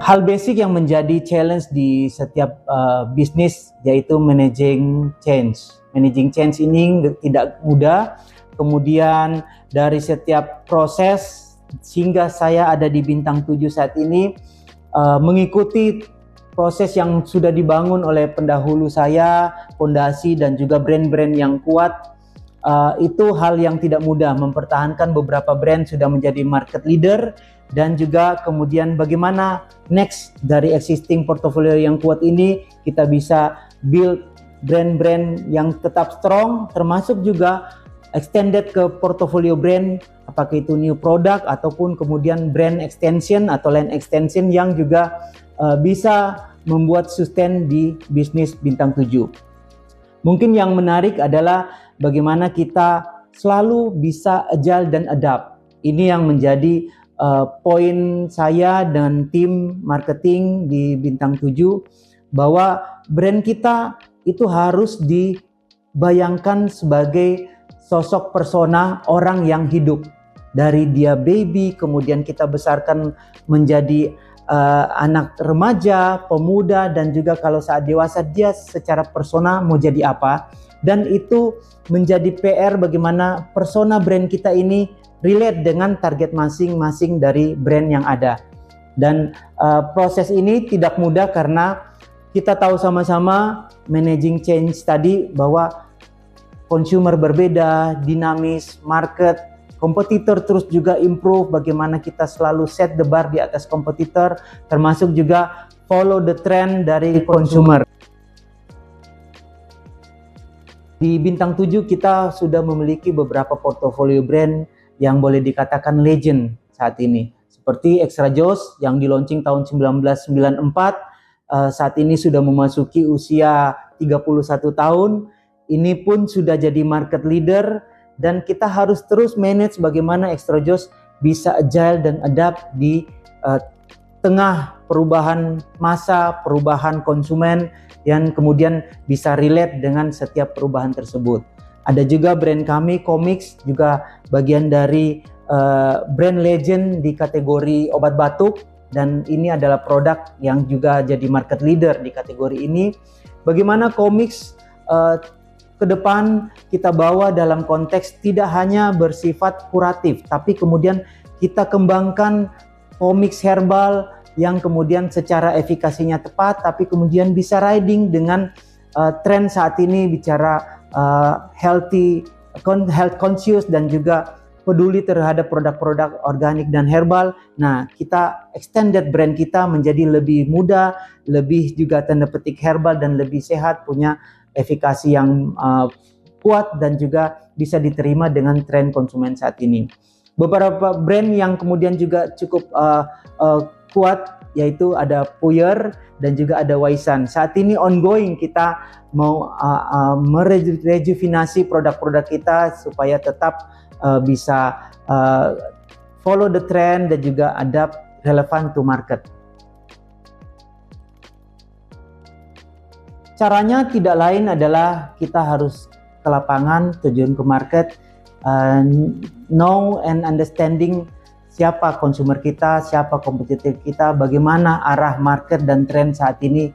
Hal basic yang menjadi challenge di setiap bisnis yaitu managing change. Managing change ini tidak mudah. Kemudian dari setiap proses sehingga saya ada di Bintang 7 saat ini mengikuti proses yang sudah dibangun oleh pendahulu saya, fondasi dan juga brand-brand yang kuat. Itu hal yang tidak mudah, mempertahankan beberapa brand sudah menjadi market leader, dan juga kemudian bagaimana next dari existing portfolio yang kuat ini kita bisa build brand-brand yang tetap strong, termasuk juga extended ke portfolio brand, apakah itu new product ataupun kemudian brand extension atau line extension yang juga bisa membuat sustain di bisnis Bintang 7. Mungkin yang menarik adalah bagaimana kita selalu bisa agile dan adapt. Ini yang menjadi poin saya dan tim marketing di Bintang 7, bahwa brand kita itu harus dibayangkan sebagai sosok persona orang yang hidup. Dari dia baby, kemudian kita besarkan menjadi anak remaja, pemuda, dan juga kalau saat dewasa dia secara persona mau jadi apa. Dan itu menjadi PR bagaimana persona brand kita ini relate dengan target masing-masing dari brand yang ada. Dan proses ini tidak mudah karena kita tahu sama-sama managing change tadi bahwa consumer berbeda, dinamis, market, kompetitor terus juga improve, bagaimana kita selalu set the bar di atas kompetitor, termasuk juga follow the trend dari consumer. Di Bintang 7 kita sudah memiliki beberapa portofolio brand yang boleh dikatakan legend saat ini. Seperti Extra Joss yang di-launching tahun 1994, saat ini sudah memasuki usia 31 tahun. Ini pun sudah jadi market leader, dan kita harus terus manage bagaimana Extra Joss bisa agile dan adapt di tengah perubahan masa, perubahan konsumen, yang kemudian bisa relate dengan setiap perubahan tersebut. Ada juga brand kami, Comix, juga bagian dari brand legend di kategori obat batuk, dan ini adalah produk yang juga jadi market leader di kategori ini. Bagaimana Comix ke depan kita bawa dalam konteks tidak hanya bersifat kuratif, tapi kemudian kita kembangkan Comix herbal yang kemudian secara efikasinya tepat, tapi kemudian bisa riding dengan tren saat ini bicara health conscious dan juga peduli terhadap produk-produk organik dan herbal. Nah, kita extended brand kita menjadi lebih muda, lebih juga tanda petik herbal dan lebih sehat, punya efikasi yang kuat dan juga bisa diterima dengan tren konsumen saat ini. Beberapa brand yang kemudian juga cukup kuat yaitu ada Puyer dan juga ada Waisan. Saat ini ongoing kita mau merejuvenasi produk-produk kita supaya tetap bisa follow the trend dan juga adapt relevan to market. Caranya tidak lain adalah kita harus ke lapangan, terjun ke market, know and understanding siapa konsumer kita, siapa kompetitor kita, bagaimana arah market dan tren saat ini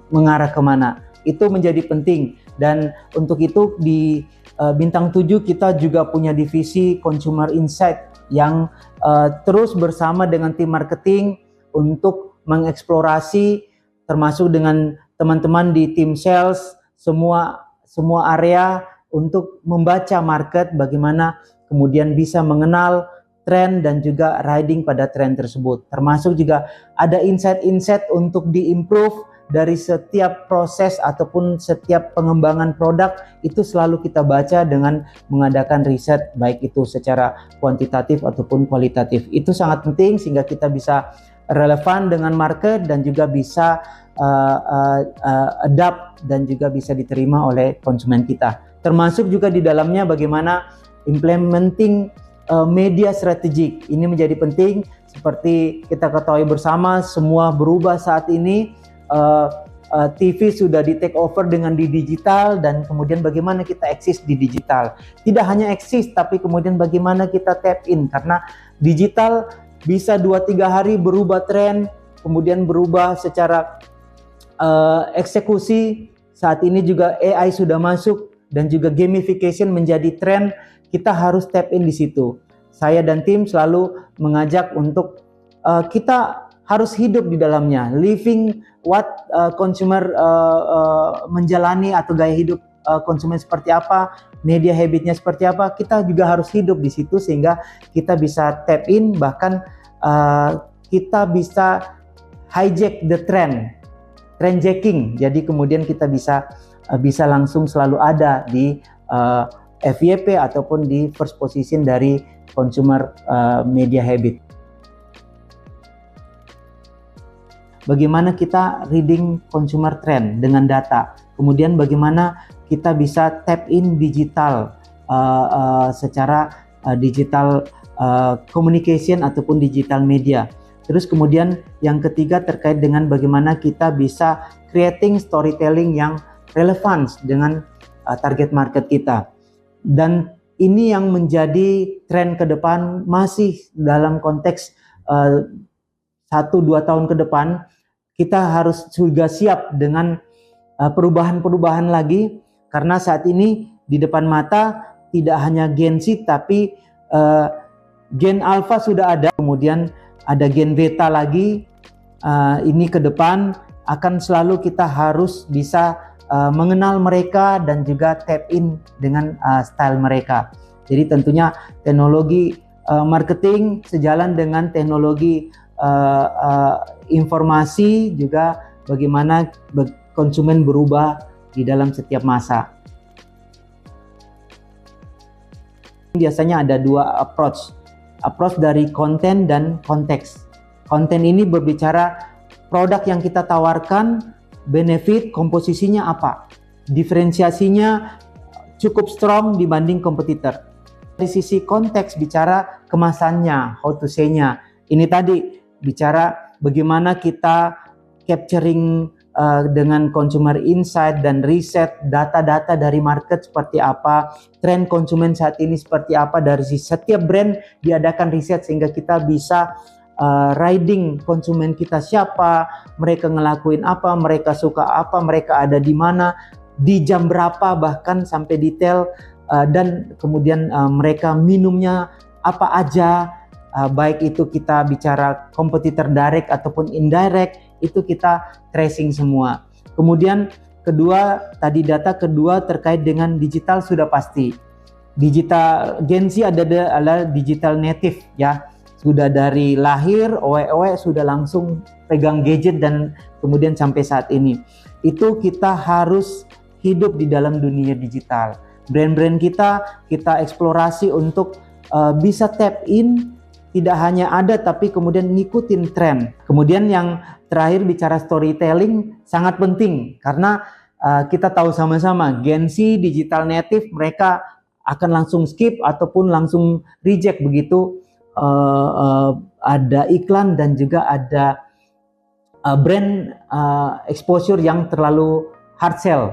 mengarah kemana. Itu menjadi penting, dan untuk itu di Bintang 7 kita juga punya divisi Consumer Insight yang terus bersama dengan tim marketing untuk mengeksplorasi, termasuk dengan teman-teman di tim sales, semua area untuk membaca market, bagaimana kemudian bisa mengenal tren dan juga riding pada tren tersebut. Termasuk juga ada insight-insight untuk diimprove dari setiap proses ataupun setiap pengembangan produk, itu selalu kita baca dengan mengadakan riset, baik itu secara kuantitatif ataupun kualitatif. Itu sangat penting sehingga kita bisa relevan dengan market dan juga bisa adapt dan juga bisa diterima oleh konsumen kita. Termasuk juga di dalamnya bagaimana implementing media strategik. Ini menjadi penting, seperti kita ketahui bersama semua berubah saat ini. TV sudah di take over dengan di digital, dan kemudian bagaimana kita eksis di digital. Tidak hanya eksis, tapi kemudian bagaimana kita tap in, karena digital bisa 2-3 hari berubah tren, kemudian berubah secara eksekusi. Saat ini juga AI sudah masuk dan juga gamification menjadi tren. Kita harus tap in di situ. Saya dan tim selalu mengajak untuk kita harus hidup di dalamnya, living what consumer menjalani atau gaya hidup konsumen seperti apa, media habitnya seperti apa. Kita juga harus hidup di situ sehingga kita bisa tap in, bahkan kita bisa hijack the trendjacking. Jadi kemudian kita bisa langsung selalu ada di FYP ataupun di first position dari consumer media habit. Bagaimana kita reading consumer trend dengan data, kemudian bagaimana kita bisa tap in digital secara digital communication ataupun digital media. Terus kemudian yang ketiga terkait dengan bagaimana kita bisa creating storytelling yang relevan dengan target market kita. Dan ini yang menjadi tren ke depan, masih dalam konteks 1-2 tahun ke depan. Kita harus juga siap dengan perubahan-perubahan lagi, karena saat ini di depan mata tidak hanya Gen Z tapi Gen Alpha sudah ada, kemudian ada Gen Beta lagi. Ini ke depan akan selalu kita harus bisa mengenal mereka dan juga tap in dengan style mereka. Jadi tentunya teknologi marketing sejalan dengan teknologi informasi, juga bagaimana konsumen berubah di dalam setiap masa. Biasanya ada 2 approach dari konten dan konteks. Konten ini berbicara produk yang kita tawarkan, benefit, komposisinya apa, diferensiasinya cukup strong dibanding kompetitor. Dari sisi konteks bicara kemasannya, how to say-nya. Ini tadi bicara bagaimana kita capturing dengan consumer insight dan riset data-data dari market seperti apa, tren konsumen saat ini seperti apa. Dari setiap brand diadakan riset sehingga kita bisa riding konsumen kita siapa, mereka ngelakuin apa, mereka suka apa, mereka ada di mana, di jam berapa, bahkan sampai detail, dan kemudian mereka minumnya apa aja, baik itu kita bicara kompetitor direct ataupun indirect, itu kita tracing semua. Kemudian kedua, tadi data kedua terkait dengan digital sudah pasti. Digital Gen Z adalah digital native ya. Sudah dari lahir, owe-owe sudah langsung pegang gadget dan kemudian sampai saat ini. Itu kita harus hidup di dalam dunia digital. Brand-brand kita eksplorasi untuk bisa tap in, tidak hanya ada tapi kemudian ngikutin tren. Kemudian yang terakhir bicara storytelling sangat penting, karena kita tahu sama-sama Gen Z digital native, mereka akan langsung skip ataupun langsung reject begitu ada iklan dan juga ada brand exposure yang terlalu hard sell.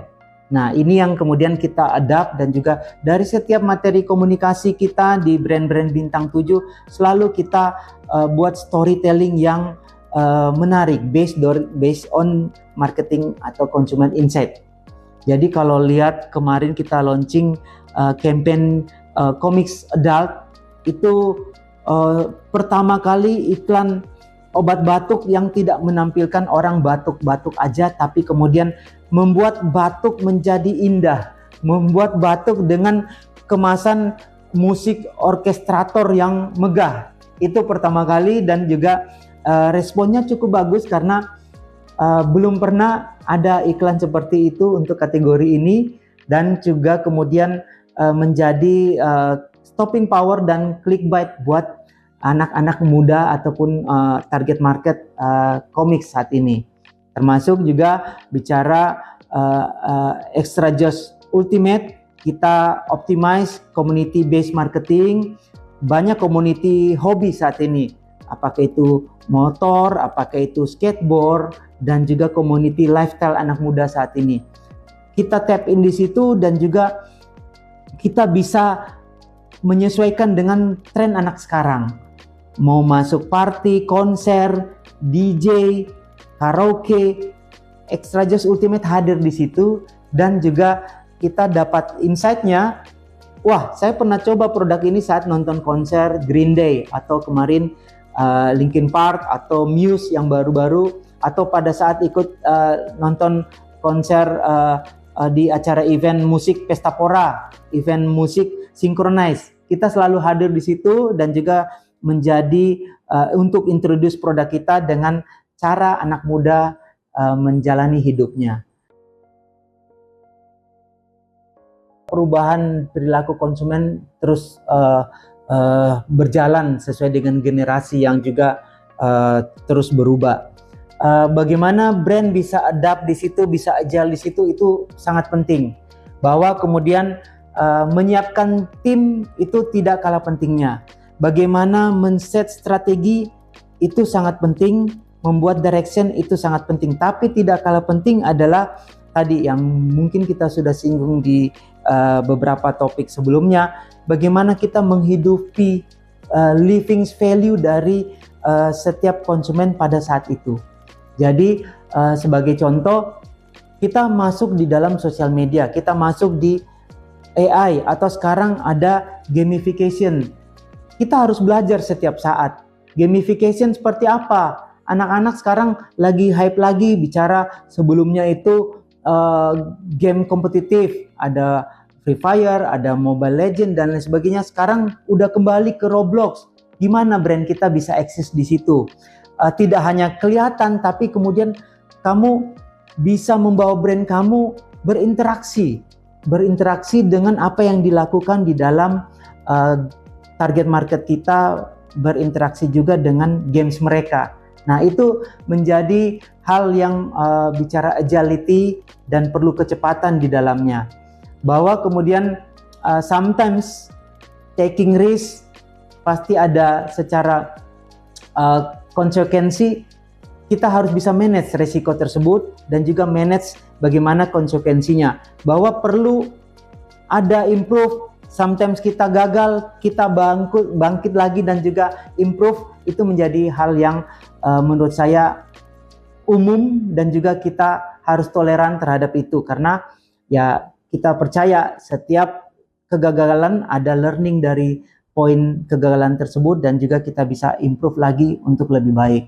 Nah, ini yang kemudian kita adapt, dan juga dari setiap materi komunikasi kita di brand-brand bintang 7 selalu kita buat storytelling yang menarik based on marketing atau consumer insight. Jadi kalau lihat kemarin kita launching campaign comics adult, itu pertama kali iklan obat batuk yang tidak menampilkan orang batuk-batuk aja, tapi kemudian membuat batuk menjadi indah, membuat batuk dengan kemasan musik orkestrator yang megah. Itu pertama kali, dan juga responnya cukup bagus karena belum pernah ada iklan seperti itu untuk kategori ini, dan juga kemudian menjadi stopping power dan clickbait buat anak-anak muda ataupun target market komik saat ini. Termasuk juga bicara Extra Joss Ultimate, kita optimize community based marketing. Banyak community hobi saat ini, apakah itu motor, apakah itu skateboard, dan juga community lifestyle anak muda saat ini. Kita tap in di situ, dan juga kita bisa menyesuaikan dengan tren anak sekarang. mau masuk party, konser, DJ, karaoke, Extra Joss Ultimate hadir di situ. Dan juga kita dapat insight-nya, wah saya pernah coba produk ini saat nonton konser Green Day, atau kemarin Linkin Park, atau Muse yang baru-baru, atau pada saat ikut nonton konser di acara event musik Pesta Pora, event musik Synchronize. Kita selalu hadir di situ dan juga menjadi untuk introduce produk kita dengan cara anak muda menjalani hidupnya. Perubahan perilaku konsumen terus berjalan sesuai dengan generasi yang juga terus berubah. Bagaimana brand bisa adapt di situ, bisa agile di situ, itu sangat penting. Bahwa kemudian menyiapkan tim itu tidak kalah pentingnya. Bagaimana men-set strategi itu sangat penting, membuat direction itu sangat penting. Tapi tidak kalah penting adalah tadi yang mungkin kita sudah singgung di beberapa topik sebelumnya, bagaimana kita menghidupi living value dari setiap konsumen pada saat itu. Jadi sebagai contoh, kita masuk di dalam sosial media, kita masuk di AI, atau sekarang ada gamification. Kita harus belajar setiap saat. Gamification seperti apa? Anak-anak sekarang lagi hype lagi bicara, sebelumnya itu game kompetitif, ada Free Fire, ada Mobile Legends dan lain sebagainya. Sekarang udah kembali ke Roblox. Gimana brand kita bisa eksis di situ? Tidak hanya kelihatan, tapi kemudian kamu bisa membawa brand kamu berinteraksi dengan apa yang dilakukan di dalam target market kita, berinteraksi juga dengan games mereka. Nah, itu menjadi hal yang bicara agility dan perlu kecepatan di dalamnya. Bahwa kemudian sometimes taking risk pasti ada secara konsekuensi. Kita harus bisa manage resiko tersebut dan juga manage bagaimana konsekuensinya. Bahwa perlu ada improve, sometimes kita gagal, kita bangkit lagi dan juga improve. Itu menjadi hal yang menurut saya umum dan juga kita harus toleran terhadap itu, karena ya kita percaya setiap kegagalan ada learning dari poin kegagalan tersebut dan juga kita bisa improve lagi untuk lebih baik.